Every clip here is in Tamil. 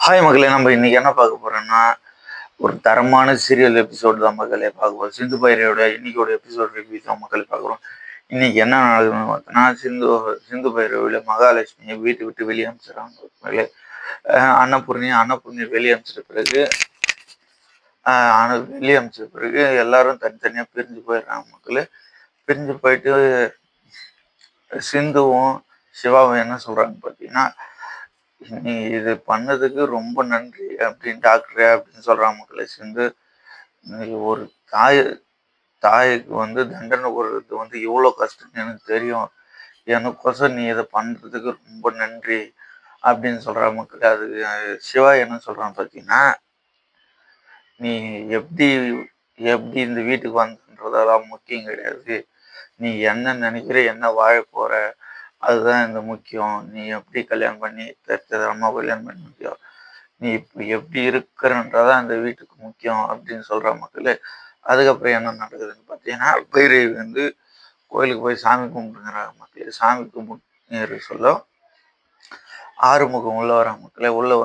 ஹாய் மக்களே, நம்ம இன்னைக்கு என்ன பார்க்க போறோம்னா, ஒரு தரமான சீரியல் எபிசோடு தான் மக்களே பார்க்க போறோம். சிந்து பைரவியோட இன்னைக்கோட எபிசோட் ரிவ்யூ தான் மக்களே பார்க்குறோம். இன்னைக்கு என்ன நடக்குதுன்னு பார்த்தோன்னா, சிந்து பைரவியில மகாலட்சுமியை வீட்டை விட்டு வெளியே அனுப்பிச்சிடுறாங்க மக்களே. அன்னபூர்ணி வெளியே அனுப்பிச்சிட்ட பிறகு வெளியே அனுப்பிச்ச பிறகு எல்லாரும் தனித்தனியாக பிரிஞ்சு போயிடுறாங்க மக்களே. பிரிஞ்சு போயிட்டு சிந்துவும் சிவாவும் என்ன சொல்றாங்க பார்த்தீங்கன்னா, நீ இது பண்ணதுக்கு ரொம்ப நன்றி அப்படின்னு டாக்டரே அப்படின்னு சொல்றாங்க மக்களே. சிந்து, நீ ஒரு தாய் தாய்க்கு தண்டனை கொடுறது எவ்வளோ கஷ்டம்னு எனக்கு தெரியும். எனக்கோசம் நீ இதை பண்றதுக்கு ரொம்ப நன்றி அப்படின்னு சொல்ற மக்களே. அது சிவா என்ன சொல்றான் பார்த்தீங்கன்னா, நீ எப்படி எப்படி இந்த வீட்டுக்கு வந்தன்றதெல்லாம் முக்கியம் கிடையாது. நீ என்ன நினைக்கிற, என்ன வாழ போற, அதுதான் இந்த முக்கியம். நீ எப்படி கல்யாணம் பண்ணி தெரிஞ்சதரமா கல்யாணம் பண்ண முக்கியம். நீ இப்போ எப்படி இருக்கிறன்றதான் இந்த வீட்டுக்கு முக்கியம் அப்படின்னு சொல்ற மக்களே. அதுக்கப்புறம் என்ன நடக்குதுன்னு பார்த்தீங்கன்னா, பைரவி கோயிலுக்கு போய் சாமி கும்பிட்டுங்கிறாங்க மக்களே. சாமி கும்பிட்டு சொல்ல ஆறுமுகம் உள்ள வர மக்களே. உள்ள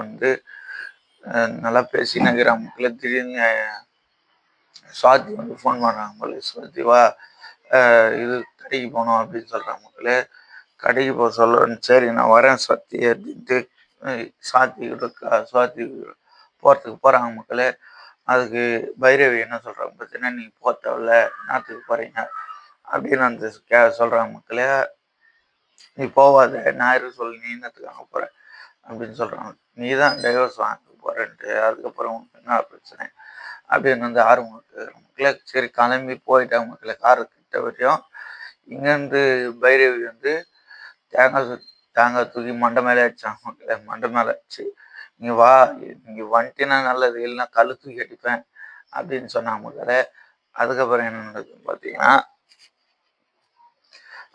நல்லா பேசினுங்கிற மக்களே. திடீர்னு சுவாதி ஃபோன் பண்ணுறாங்க மக்களே. சுவாதி வா, இது கடைக்கு போகணும் அப்படின்னு சொல்கிறாங்க மக்களே. கடைக்கு போக சொல்ல, சரி நான் வரேன் சுவாதி அப்படின்ட்டு சுவாதி போகிறதுக்கு போகிறாங்க மக்களே. அதுக்கு பைரவி என்ன சொல்கிறாங்க பார்த்தீங்கன்னா, நீங்கள் போக தேவையில்ல, நாட்டுக்கு போகிறீங்க அப்படின்னு சொல்கிறாங்க மக்களே. நீ போவாத, ஞாயிறு சொல்லி நீ என்னத்துக்கு அங்கே போகிற அப்படின்னு சொல்கிறாங்க. நீ தான் டைவர்ஸ் வாங்க போகிறேன்ட்டு, அதுக்கப்புறம் உனக்கு என்ன பிரச்சனை அப்படின்னு ஆரம்பிக்கிற மக்களே. சரி கிளம்பி போயிட்டாங்க மக்களே. காரு கிட்ட வரையும் இங்கேருந்து பைரவி தேங்காய் தூக்கி மண்டை மேலே அடிச்சாங்க மக்களே. மண்டை மேலே அடிச்சு, நீங்க வா, நீங்க வந்துட்டீங்கன்னா நல்லது, இல்லைன்னா கழு தூக்கி அடிப்பேன் அப்படின்னு சொன்னாங்க மக்களே. அதுக்கப்புறம் என்ன நடக்குதுன்னு பார்த்தீங்கன்னா,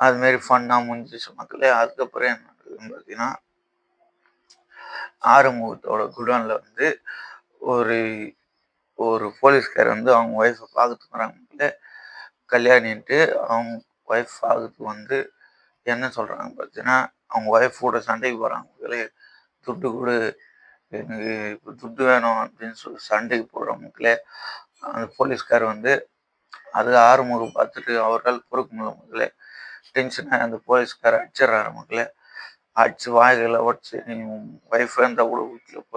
அதுமாரி ஃபன்னாக முடிஞ்சிச்சு மக்களே. அதுக்கப்புறம் என்ன நடக்குதுன்னு பார்த்தீங்கன்னா, ஆறுமுகத்தோட குடோன்ல ஒரு ஒரு போலீஸ்கார் அவங்க ஒய்ஃபை பார்க்கறதுக்கு வராங்க மக்களே. கல்யாணின்ட்டு அவங்க ஒய்ஃப் பார்க்கறதுக்கு என்ன சொல்கிறாங்க பார்த்தீங்கன்னா, அவங்க ஒய்ஃப் கூட சண்டைக்கு போகிறாங்க மக்களே. துட்டு கொடு, எனக்கு இப்போ துட்டு வேணும் அப்படின்னு சொல்லி சண்டைக்கு போடுற மக்களே. அந்த போலீஸ்கார் அது ஆறுமுகம் பார்த்துட்டு அவரால் பொறுக்க முடியல மக்களே. டென்ஷனாக அந்த போலீஸ்கார் அடிச்சிடறாரு மக்களே. அடிச்சு வாய்களை உடச்சி, நீ ஒய்ஃப் இருந்தால் கூட வீட்டில்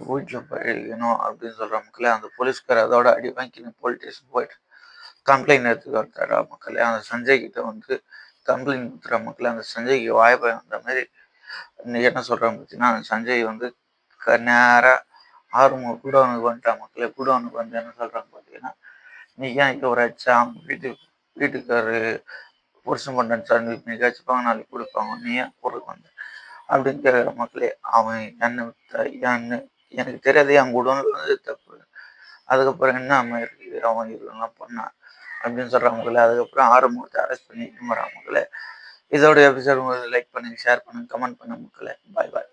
போயிடணும் அப்படின்னு சொல்கிற மக்களே. அந்த போலீஸ்கார் அதோட அடி வாங்கி போலீஸ் ஸ்டேஷன் போயிட்டு கம்ப்ளைண்ட் எடுத்துக்க வர்றாரா மக்களே. அந்த சஞ்சய் கிட்ட கம்ப்ளைண்ட் கொடுத்துற மக்களே. அந்த சஞ்சய்க்கு வாய்ப்பை அந்த மாதிரி என்ன சொல்கிறாங்க பார்த்தீங்கன்னா, அந்த சஞ்சய் நேராக ஆறுமுக குடோனுக்கு வந்துட்டான் மக்களே. குடோனுக்கு என்ன சொல்கிறாங்க பார்த்தீங்கன்னா, நீ ஏன் இப்போ ஒரு அடிச்சா வீட்டுக்காரு புருஷன் பண்ண சார், இன்னைக்கு வச்சுப்பாங்க, நாளைக்கு கொடுப்பாங்க, நீ ஏன் பொருளுக்கு வந்த அப்படின்னு கேட்குற மக்களே. அவன் என்ன எனக்கு தெரியாது, என் குடோனில் தப்பு. அதுக்கப்புறம் என்ன அம்மா இருக்குது, அவன் இதெல்லாம் பண்ணான் அப்படின்னு சொல்கிற மக்களே. அதுக்கப்புறம் ஆறுமுகத்தை அரெஸ்ட் பண்ணி வரான் மக்களே. இதோட எபிசோட் உங்களுக்கு லைக் பண்ணுங்கள், ஷேர் பண்ணுங்கள், கமெண்ட் பண்ணுங்கள் மக்களே. பாய் பாய்.